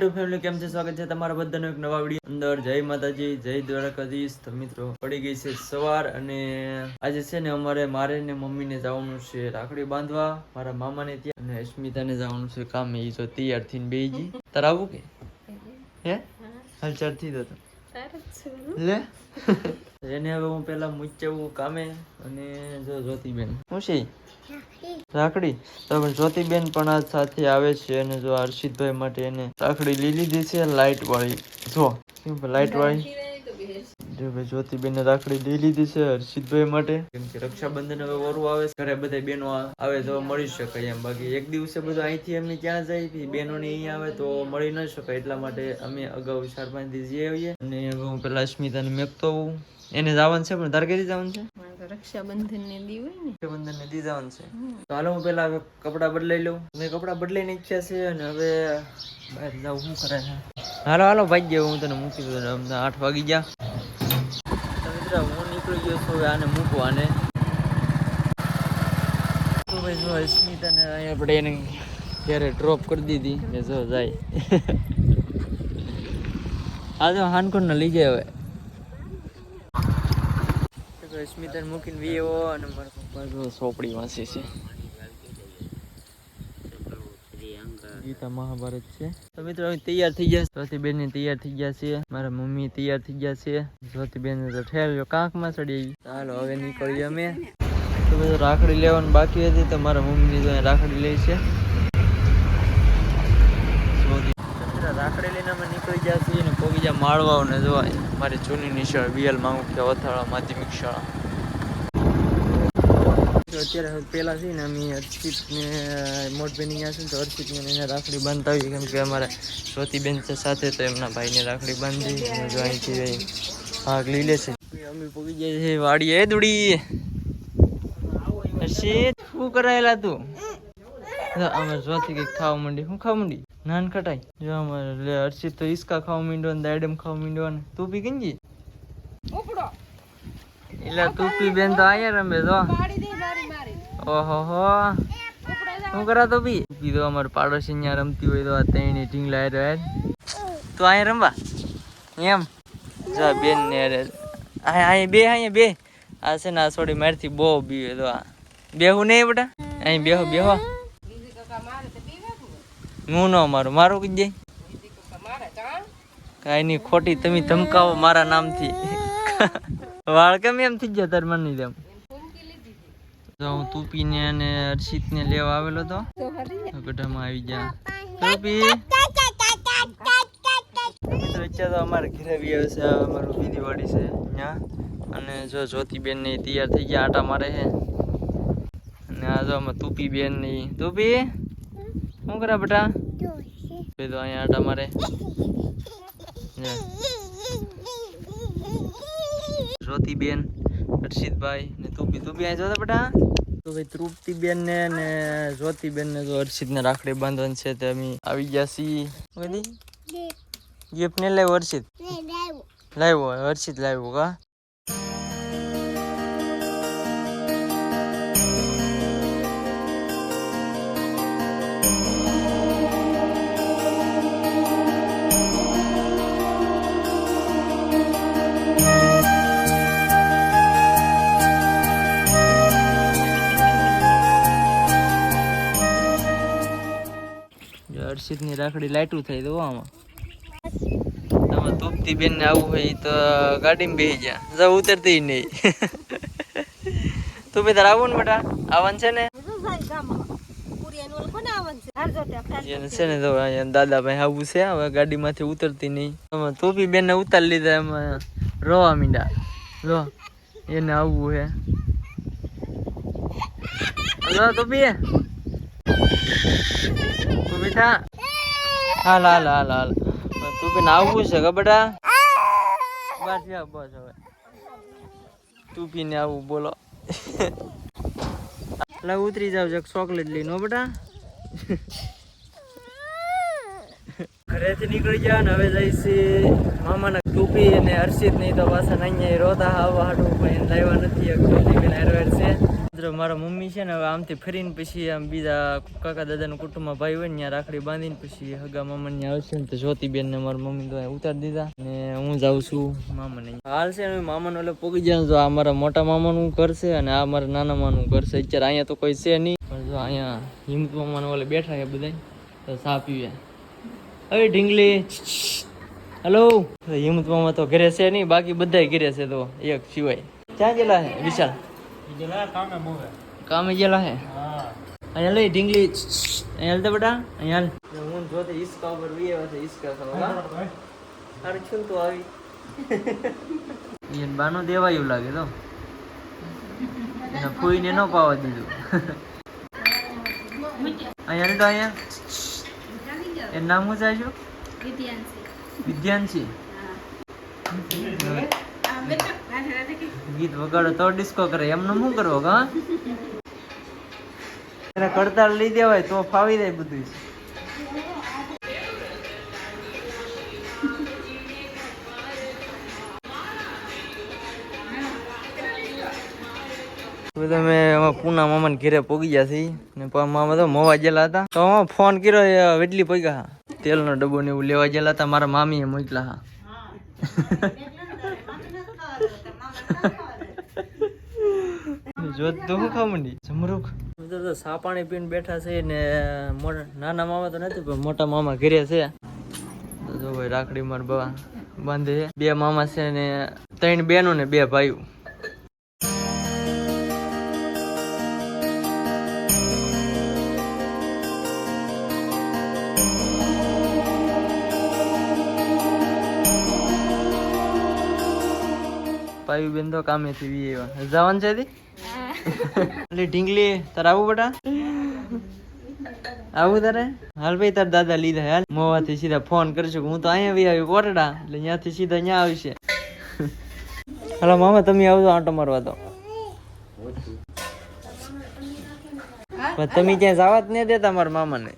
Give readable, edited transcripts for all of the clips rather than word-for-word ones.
YouTube family કેમ છે? સ્વાગત છે તમારા બધાનો એક નવા વિડીયો અંદર. જય માતાજી, જય દ્વારકાધીશ. તો મિત્રો પડી ગઈ છે સવાર અને આજે છે ને મારે ને મમ્મીને જવાનું છે રાખડી બાંધવા મારા મામાને ત્યાં, અને અસ્મિતાને જવાનું છે કામે. ઈ તો તૈયાર થઈને બેહી ગઈ. તારે આવું કે હે હાલચાલ થી તો લે એને હવે હું પેલા મૂચ્યું કામે. અને જો જ્યોતિબેન શું છે રાખડી, તો જ્યોતિબેન પણ આજ સાથે આવે છે. અને જો હર્ષિતભાઈ માટે એને રાખડી લઈ લીધી છે લાઈટ વાળી. જો લાઈટ વાળી જો ભાઈ જ્યોતિબેન ને રાખડી લઈ લીધી છે હર્ષિતભાઈ માટે, કેમ કે રક્ષાબંધન હવે વરું આવે છે. ઘરે બધા બહેનો આવે તો મળી શકાય એમ. બાકી એક દિવસે બધું અહીંથી અમે ક્યાં જાય બહેનો ને અહીંયા આવે તો મળી ન શકાય. એટલા માટે અમે અગાઉ 4-5 દિવસ જઈ આવીએ. અને હવે હું પેલા અસ્મિતાને મેકતો હોઉં. એને જવાનું છે, પણ તારે કઈ જવાનું છે? રક્ષાબંધન ને દી હોય ને, રક્ષાબંધન ને દી જવાનું છે. તો હાલો હું પેલા કપડા બદલાઈ લઉં. મેં કપડા બદલાઈ નાખ્યા છે અને હવે બહાર જાવ શું કરે છે. હાલો હાલો ભાઈ ગયો, હું તને મૂકી દઉં. 8 વાગી ગયા. તો મિત્રો હું નીકળી ગયો છું હવે આને મૂકવા. અને તો ભાઈ જો અસ્મિતાને અહીંયા આપણે એને ત્યારે ડ્રોપ કરી દીધી ને જો જાય. આ જો હાનકોન લઈ જાય હવે. સ્મિતા મૂકીને વીવો અને મારા પપ્પા જો સોપડી વાંચે છે. ગીતા મહાભારત છે. તો મિત્રો હવે તૈયાર થઈ ગયા. જ્યોતિબેન તૈયાર થઈ ગયા છે, મારા મમ્મી તૈયાર થઈ ગયા છે. જ્યોતિબેન તો ઠેલ્યો કાંકમાં ચડી આવી. ચાલો હવે નીકળીએ અમે. તો બધું રાખડી લેવાનું બાકી હતી તો મારા મમ્મી તો રાખડી લે છે. રાખડી લઈને અમે નીકળી ગયા છીએ ને પોગી ગયા માળવાઓ ને જોવાય મારી જૂની નિશાળ બીએલ માં વથાળા માધ્યમિક શાળા. અત્યારે પેલા છે ને અમે હર્ષિત ને મોટબેન અહીંયા છે ને તો હર્ષિત ને એને રાખડી બાંધતા કેમ કે અમારા જ્યોતિબેન છે સાથે, તો એમના ભાઈને રાખડી બાંધી જો અહીંથી ભાગ લઈ લે છે. અમે પોગી ગયા છે વાડીએ. દુડી હર્ષિત શું કરાયેલા તું? અમારે જ્યોતિ કઈક ખાવા માંડી. શું ખાવા માંડી? નાન ખટાઈ. જો અમારે હર્ષિત તો ઈસકા ખાવા માંડ્યો ને દાડમ ખાવા માંડ્યો ને તું પી ગઈ એટલે તું પી બેન તો અહીંયા રમે તો. ઓહો હો શું કરા તો પી તો અમારે પાડોશી અહીંયા રમતી હોય તો આ ત્રણે ઢીંગલા હેર તો અહીંયા રમવા એમ જા બેન ને અહીંયા બે આ છે ને આ થોડી મારથી બહુ બીવે તો આ બેહું નહીં બેટા અહીં બેહો બેહો. હું ન મારું કઈ જાય કઈ નઈ ખોટી તમે ધમકાવો મારા નામથી. વાળ કેમ એમ થઈ ગયા તાર મને તેમ. હું તુપી ને અને હર્ષિત ને લેવા આવેલો હતો ગઢામાં આવી ગયા. તુપી અત્યારે તો અમારે ઘરે બી આવે છે. અમારું બીજી વાડી છે ત્યાં. અને જો જ્યોતિબેન ને તૈયાર થઈ ગયા આટા મારે છે. અને આ જો અમે તુપી બેન ની. તુપી શું કરે બેટા? તો અહીંયા આટા મારે. જ્યોતિબેન હર્ષિતભાઈ ને તુપી અહીં જોતા બેટા. તો ભાઈ તૃપ્તિબેન ને જ્યોતિબેન ને જો હર્ષિત ને રાખડી બાંધવાની છે તો અમે આવી ગયા છીએ. ગિફ્ટ ને લાવ્યો હર્ષિત? લાવ્યો હર્ષિત લાવ્યો કા? હર્ષિત ની રાખડી લાઈટું થઈ તો આમાં. તમે તૃપ્તિ બેન ને આવું હોય તો ગાડીમાં બેસી જા. જાવ ઉતરતી નહીં. તું બે તાર આવું ને બેટા? આવવાનું છે ને? છે ને તો દાદા ભાઈ આવું છે. હવે ગાડી માંથી ઉતરતી નહીં. તમે તુપી બેન ને ઉતારી લીધા એમાં રોવા મીંડા. જો એને આવવું હે. તુપી બેટા હાલ તું બેન આવવું છે કે બેટા? બસ હવે તું પીને આવું બોલો. ઉતરી જાવ ચોકલેટ લઈને હો બેટા. ઘરેથી નીકળી ગયા ને હવે જઈશે મામાના. ટૂપી અને હર્ષિત નહીં તો પાછા અહીંયા રોતા આવવા હાટું પણ લાવ્યા નથી. છે મિત્રો મારા મમ્મી છે ને હવે આમથી ફરીને પછી આમ બીજા કાકા દાદાનું કુટુંબમાં ભાઈ હોય ને ત્યાં રાખડી બાંધીને પછી હગા મામાને ત્યાં આવશે ને તો જ્યોતિબેન ને મારા મમ્મી તો ઉતારી દીધા ને હું જાઉં છું મામાને. હાલ છે ને મામાનું એટલે પોગી જાય જો આ મારા મોટા મામાનું ઘર છે અને આ મારા નાના મામાનું ઘર છે. અત્યારે અહીંયા તો કોઈ છે નહીં પણ જો અહીંયા હિંમત મામાને ઓલે બેઠા છે બધા તો ચા પીવે. હવે ઢીંગલી હેલો. હિંમત મામા તો ઘરે છે નહીં, બાકી બધા ઘરે છે તો એક સિવાય. ક્યાં ગયેલા હે વિશાલ? કામે ગયેલા હે. અહીંયા લઈ ઢીંગલી અહીંયા હાલતા બેટા અહીંયા હાલ. હું જોતે ઈસકા ઉપર વી આવ્યા છે ઈસકા ખાવા. તારે છું તો આવી એને બાનું દેવાયું લાગે તો એને ફૂઈને ન પાવા દીધું. અહીંયા તો અહીંયા એનું નામ શું છે? વિદ્યાંશી. ગીત વગાડો તો ડિસ્કો કરે એમને શું કરવો કા? એને કડતાલ લઈ દેવાય તો ફાવી જાય બધું. તમે પૂના મામા ને ઘેરે પોગી ગયા છે ને મામા તો મોવા ગયેલા હતા તો ફોન કર્યો વેટલી પગ્યા તેલનો ડબ્બો ને એવું લેવા ગયેલા હતા. મારા મામી એ મોકલા હા. જોત તો શું ખાવા માંડી જમરૂખ. તો સા પાણી પીને બેઠા છે ને નાના મામા તો નથી પણ મોટા મામા ઘરે છે. જો ભાઈ રાખડી માર બા બાંધે. બે મામા છે ને 3 બહેનો ને 2 ભાઈઓ. પાયુ બેન તો કામેથી વી આવ્યા. જવાનું છે એટલે ઢીંગલી તારે આવું બેટા? આવું તારે? હાલ ભાઈ તાર દાદા લીધા હાલ. મોવાથી સીધા ફોન કરશું હું તો અહીંયા વી આવ્યું કોટડા એટલે ત્યાંથી સીધા અહીંયા આવશે. હાલો મામા તમે આવજો આંટો મારવા તો. તમે ક્યાં જવા જ નહીં દેતા મારા મામાને.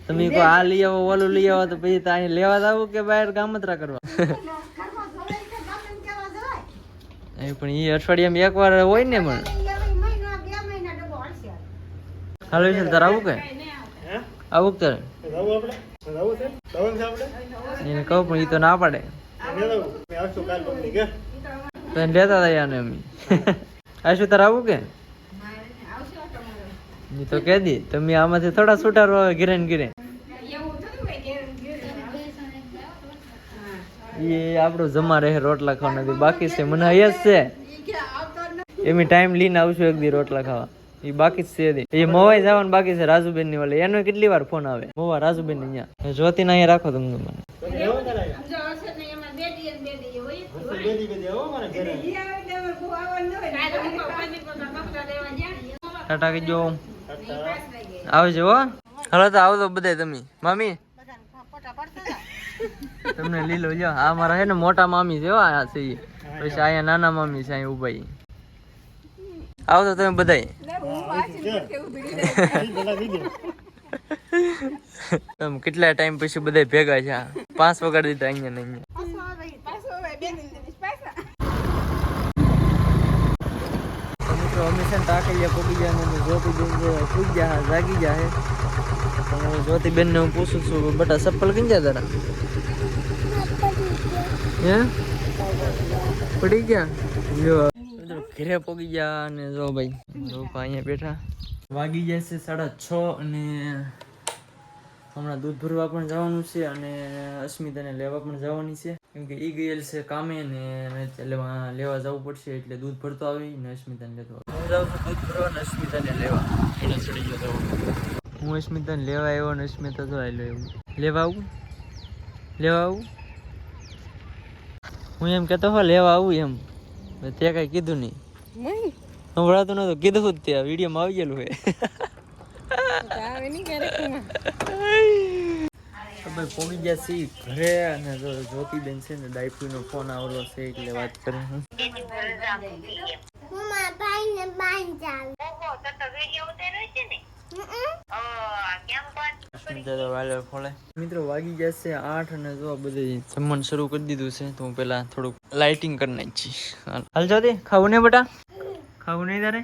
તમે કોઈ આ લઈ આવો ઓલું લઈ આવો તો પછી અહીંયા લેવા જ આવું કે બહાર ગામતરા કરવા? પણ એ અઠવાડિયામાં એક વાર હોય ને પણ. હાલો છે તારે આવું કે આવું તારે એને કહું પણ એ તો ના પાડે. લેતા હતા યાને અમે આશું તારે આવું કે તો કે દી તમે આમાંથી થોડા છૂટારો ઘીરે ને ઘીરે. એ આપણું જમા રહે રોટલા ખાવા નથી બાકી છે. મને અહીંયા જ છે એમ ટાઈમ લઈને આવશું એક દી રોટલા ખાવા. એ બાકી જ છે એ મોવાઈ જવાનું બાકી છે. રાજુબેન ની વાલે એનો કેટલી વાર ફોન આવે મોવા રાજુબેન ને અહીંયા જ્યોતિ ને અહીંયા રાખો તમને. મને ટાટા કીજો આવજો હો. હાલો તો આવજો બધા તમે. મામી તમને લીલો જો આ મારા હે ને મોટા મામી છે આ છે. પછી અહીંયા નાના મામી છે અહીંયા ઉભા. આવજો તમે બધા. તમે કેટલા ટાઈમ પછી બધા ભેગા છે? 5 વગાડી દીધા અહીંયા ને અહીંયા. અમે છે ને ટાંકલિયા પોગી ગયા ને જ્યોતિબેન પૂજ ગયા જાગી ગયા હે. જ્યોતિબેન ને હું પૂછું છું બટા ચપ્પલ કઈ ગયા તારા? હે પડી ગયા? ઘરે પોગી ગયા અને જો ભાઈ અહીંયા બેઠા. વાગી જાય છે 6:30 અને હમણાં દૂધ ભરવા પણ જવાનું છે અને અસ્મિતાને લેવા પણ જવાની છે કેમ કે ઈ ગયેલ છે કામે ને લેવા જવું પડશે એટલે દૂધ ભરતો આવી ને અસ્મિતાને લેતો હું જાઉં છું દૂધ ભરવા ને અસ્મિતાને લેવા. એને ચડી ગયો હું અસ્મિતાને લેવા આવ્યો ને અસ્મિતા તો આવેલો એવું લેવા આવું હું એમ કહેતો હો લેવા આવું એમ તે કઈ કીધું નહીં સંભળાતું નતું. કીધું જ ત્યાં વિડીયોમાં આવી ગયેલું હે. પોગી ગયા છીએ ઘરે અને જ્યોતિબેન છે ને ડાયફ્યુ નો ફોન આવેલો છે એટલે વાત કરે. મિત્રો વાગી જશે 8 અને જો બધું જમવાનું શરૂ કરી દીધું છે તો હું પેલા થોડુંક લાઇટિંગ કરી નાખી. હાલ જો દે ખાવું ને બેટા, ખાવું નહીં તારે?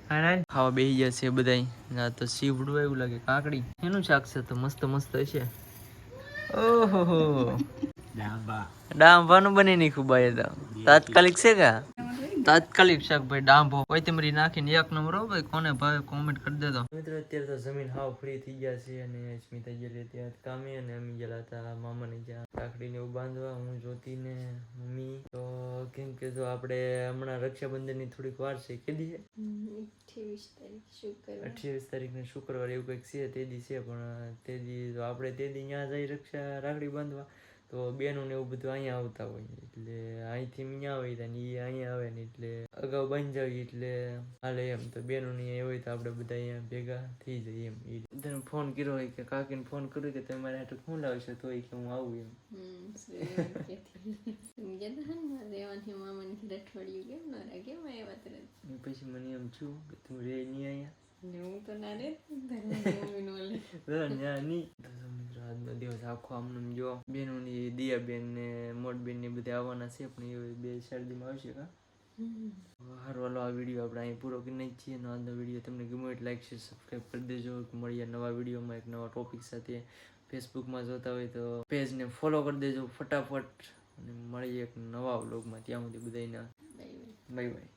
હાલ ખાવા બેસી જશે બધાય. ના તો સીવડું એવું લાગે કાકડી. એનું શાક છે તો મસ્ત મસ્ત હશે. ઓહો ડાંભાનું બની નાખ્યું બાય તો તાત્કાલિક છે કા તાત્કાલિક શાક ભાઈ ડાંભો કોથમરી નાખીને એક નંબર હો ભાઈ. કોને ભાવે કોમેન્ટ કરી દેજો મિત્રો. અત્યારે તો જમીન હાવ ફ્રી થઈ ગયા છે અને સ્મિતા ગયેલી ત્યાં કામે અને અમે ગયેલા હતા મામાને જ્યાં રાખડીને એવું બાંધવા. હું જ્યોતિ ને મમ્મી તો કેમ કે જો આપણે હમણાં રક્ષાબંધન ની થોડીક વાર છે. કેદી છે? 28 તારીખ ને શુક્રવાર એવું કંઈક છે. તે દી છે પણ તે દી આપણે તે દી ત્યાં જઈ રાખડી બાંધવા તો બેનો ને એવું બધું અહીંયા આવતા હોય એટલે અહીંથી અહીંયા હોય ને એ અહીંયા આવે ને એટલે અગાઉ બાંધી જાવી એટલે હાલે એમ. તો બેનો ને એ હોય તો આપણે બધા અહીંયા ભેગા થઈ જઈએ એમ. એ બધાને ફોન કર્યો હોય કે કાકીને ફોન કર્યો કે તમે મારા હાટુ શું લાવશો તો કે હું આવું એમ. પછી મને એમ છું કે તું રે નહીં અહીંયા આજનો દિવસ આખો આમને જો બેનો ની દિયાબેન ને મોટબેન ને બધા આવવાના છે પણ એ બે શરદીમાં આવશે કા. હારવાલો આ વિડીયો આપણે અહીં પૂરો કરી નાખીએ છીએ. આજનો વિડીયો તમને ગમ્યો એટલે લાઈક શેર સબસ્ક્રાઈબ કરી દેજો. મળીએ નવા વિડીયોમાં એક નવા ટોપિક સાથે. ફેસબુકમાં જોતા હોય તો પેજને ફોલો કરી દેજો ફટાફટ અને મળીએ એક નવા વ્લોગમાં. ત્યાં સુધી બધાને બાય બાય.